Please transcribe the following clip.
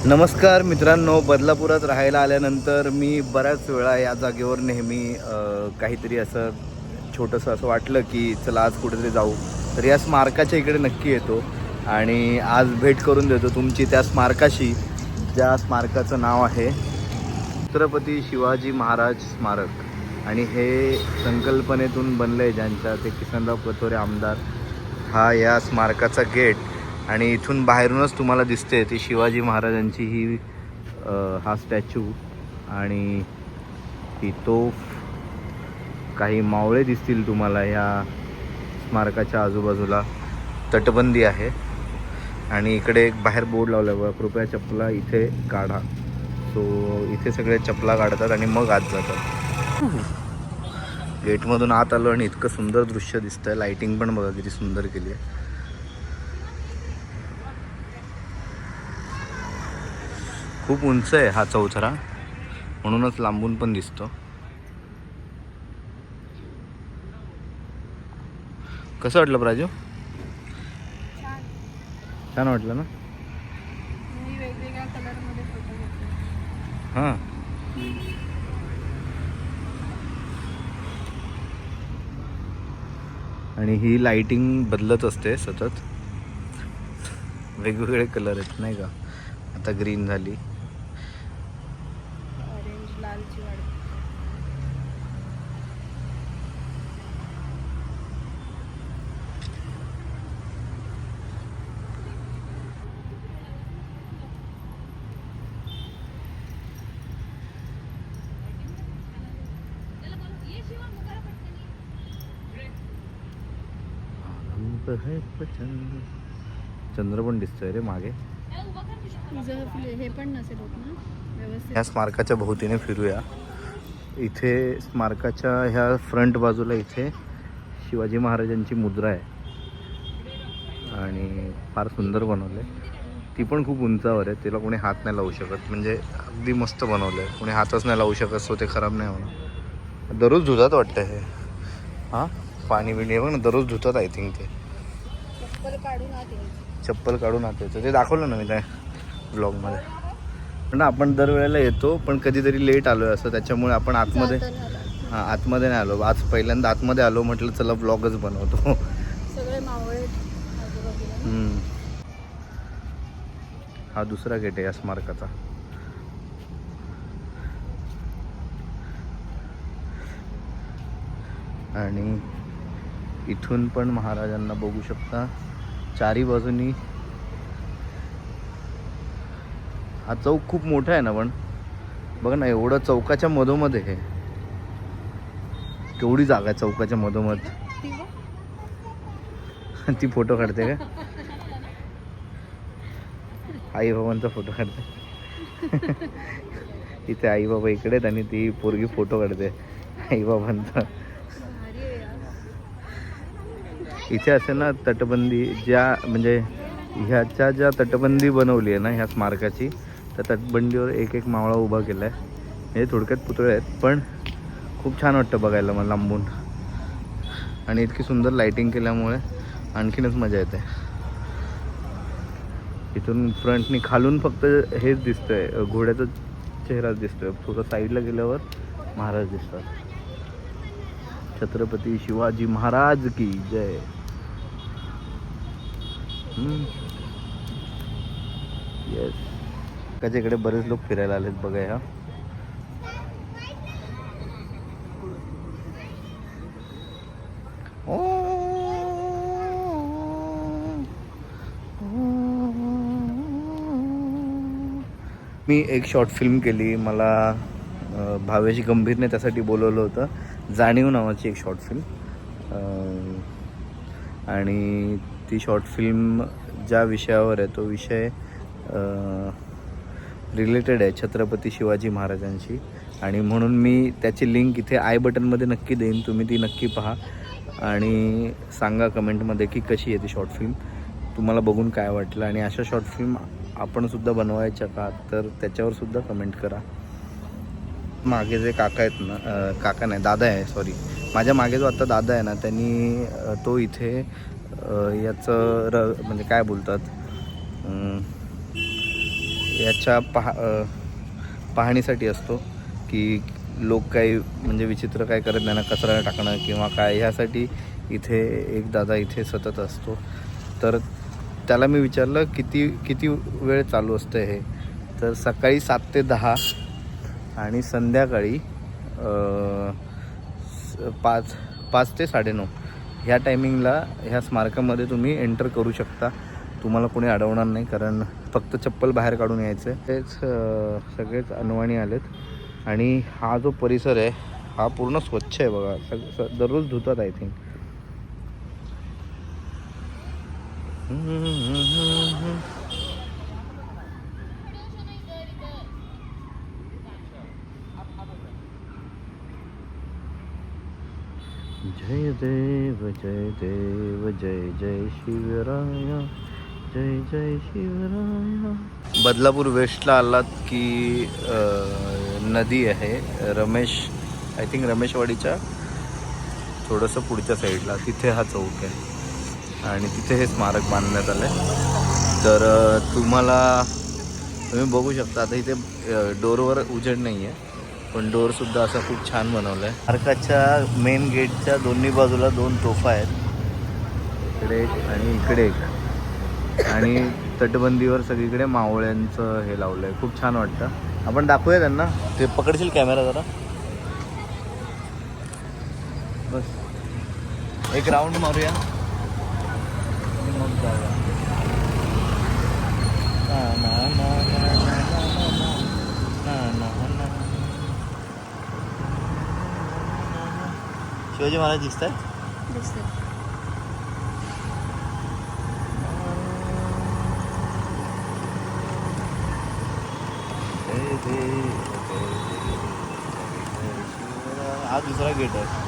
नमस्कार मित्रांनो, बदलापुरात राहायला आल्यानंतर मी बऱ्याच वेळा या जागेवर नेहमी काहीतरी असं छोटंसं असं वाटलं की चला आज कुठेतरी जाऊ, तर या स्मारकाच्या इकडे नक्की येतो आणि आज भेट करून देतो तुमची त्या स्मारकाशी, ज्या स्मारकाचं नाव आहे छत्रपती शिवाजी महाराज स्मारक। आणि हे संकल्पनेतून बनलं आहे ज्यांच्या, ते किसनराव कथोरे आमदार। हा या स्मारकाचा गेट आणि इथून बाहेरूनच तुम्हाला दिसते ती शिवाजी महाराजांची ही हा स्टॅच्यू आणि ही तोफ, काही मावळे दिसतील तुम्हाला या स्मारकाच्या आजूबाजूला। तटबंदी आहे आणि इकडे एक बाहेर बोर्ड लावला आहे, कृपया चपला इथे काढा। सो इथे सगळे चपला काढतात आणि मग आत जातात। गेटमधून आत आलो आणि इतकं सुंदर दृश्य दिसतंय, लाइटिंग पण बघा किती सुंदर केली आहे। खूप उंच आहे हा चौथरा, म्हणूनच लांबून पण दिसतो। कसं वाटलं प्राजू? छान वाटलं ना? वेगवेगळ्या कलरमध्ये फोटो घेतले। हां, आणि ही लाइटिंग बदलत असते सतत, वेगवेगळे कलर आहेत नाही का। आता ग्रीन झाली, ऑरेंज लालची वाढ। चंद्र पण दिसतोय रे मागे। हे पण नसेल होत ना व्यवस्थित। ह्या स्मारकाच्या भोवतीने फिरूया। इथे स्मारकाच्या ह्या फ्रंट बाजूला इथे शिवाजी महाराजांची मुद्रा आहे आणि फार सुंदर बनवलं आहे। ती पण खूप उंचावर आहे, तिला कोणी हात नाही लावू शकत, म्हणजे अगदी मस्त बनवलं आहे, कोणी हातच नाही लावू शकत, सो ते खराब नाही होणार। दररोज धुतात वाटतं हे, हां पाणी बिणी बघ ना, दररोज धुतात आय थिंक ते। चप्पल काढून आत यायचं ते दाखवलं ना मी त्या ब्लॉगमध्ये। पण आपण दरवेळेला येतो, पण कधीतरी लेट आलो आहे असं, त्याच्यामुळे आपण आतमध्ये आतमध्ये नाही आलो। आज पहिल्यांदा आतमध्ये आलो, म्हटलं चला ब्लॉगच बनवतो। सगळे मावळे आजूबाजूला। हा दुसरा गेट आहे या स्मारकाचा। आणि इथून पण महाराजांना बघू शकता चारी बाजूनी। हा चौक खूप मोठा आहे ना, पण बघ ना एवढं चौकाच्या मधोमध आहे, केवढी जागा आहे चौकाच्या मधोमध। ती फोटो काढते का? आई बाबांचा फोटो काढते। इथे आई बाबा इकडे आहेत आणि ती पोरगी फोटो काढते आई बाबांचा। इथे असे ना तटबंदी, ज्या म्हणजे ह्याच्या ज्या तटबंदी बनवली आहे ना ह्या स्मारकाची, त्या तटबंदीवर एक एक मावळा उभा केला आहे। हे थोडक्यात पुतळे आहेत, पण खूप छान वाटतं बघायला मला लांबून, आणि इतकी सुंदर लाइटिंग केल्यामुळे आणखीनच मजा येते। इथून फ्रंटनी खालून फक्त हेच दिसतंय, घोड्याचा चेहराच दिसतोय, थोडं साईडला गेल्यावर महाराज दिसतात। छत्रपती शिवाजी महाराज की जय। येस, त्याच्याकडे बरेच लोक फिरायला आलेत बघा। ह्या मी एक शॉर्ट फिल्म केली, मला भावेश गंभीरने त्यासाठी बोलवलं होतं, जाणीव नावाची एक शॉर्ट फिल्म। आणि ती शॉर्ट फिल्म ज्या विषयावर आहे तो विषय रिलेटेड आहे छत्रपती शिवाजी महाराजांशी, आणि म्हणून मी त्याची लिंक इथे आय बटनमध्ये नक्की देईन, तुम्ही ती नक्की पहा आणि सांगा कमेंटमध्ये की कशी आहे ती शॉर्ट फिल्म, तुम्हाला बघून काय वाटलं, आणि अशा शॉर्ट फिल्म आपणसुद्धा बनवायच्या का, तर त्याच्यावरसुद्धा कमेंट करा। मागे जे काका आहेत ना, काका नाही दादा आहे, सॉरी, माझ्या मागे जो आत्ता दादा आहे ना, त्यांनी तो इथे याचं म्हणजे काय बोलतात, याच्या पाहणीसाठी असतो की लोक काही म्हणजे विचित्र काय करत नाही ना, कचरा टाकणं किंवा काय, ह्यासाठी इथे एक दादा इथे सतत असतो. तर त्याला मी विचारलं किती किती वेळ चालू असतं हे, तर सकाळी 7 ते 10 आणि संध्याकाळी 5 ते 9:30 ह्या टायमिंगला ह्या स्मारकामध्ये तुम्ही एंटर करू शकता. तुम्हाला कोणी अडवणार नाही, कारण फक्त चप्पल बाहेर काढून यायचं आहे. तेच सगळेच अनवाणी आलेत. आणि हा जो परिसर आहे हा पूर्ण स्वच्छ आहे बघा. दररोज धुतात आय थिंक. जय देव जय देव जय जय शिवराया, जय जय शिवराया. बदलापूर वेस्टला आलात की नदी आहे आय थिंक रमेशवाडीच्या थोडंसं पुढच्या साईडला, तिथे हा चौक आहे आणि तिथे हे स्मारक बांधण्यात आलं आहे. तर तुम्ही बघू शकता. आता इथे डोरवर उजेड नाही आहे, पण डोरसुद्धा असा खूप छान बनवला आहे. स्मारकाच्या मेन गेटच्या दोन्ही बाजूला 2 तोफा आहेत, इकडे एक आणि इकडे एक. आणि तटबंदीवर सगळीकडे मावळ्यांचं हे लावलं आहे, खूप छान वाटतं. आपण दाखवूया त्यांना. ते पकडशील कॅमेरा जरा, बस एक राऊंड मारूया मग जाऊया. ना ना ना ना ना ना ना. शिवाजी महाराज दिसतात. दिसते. हा दुसरा गेट आहे.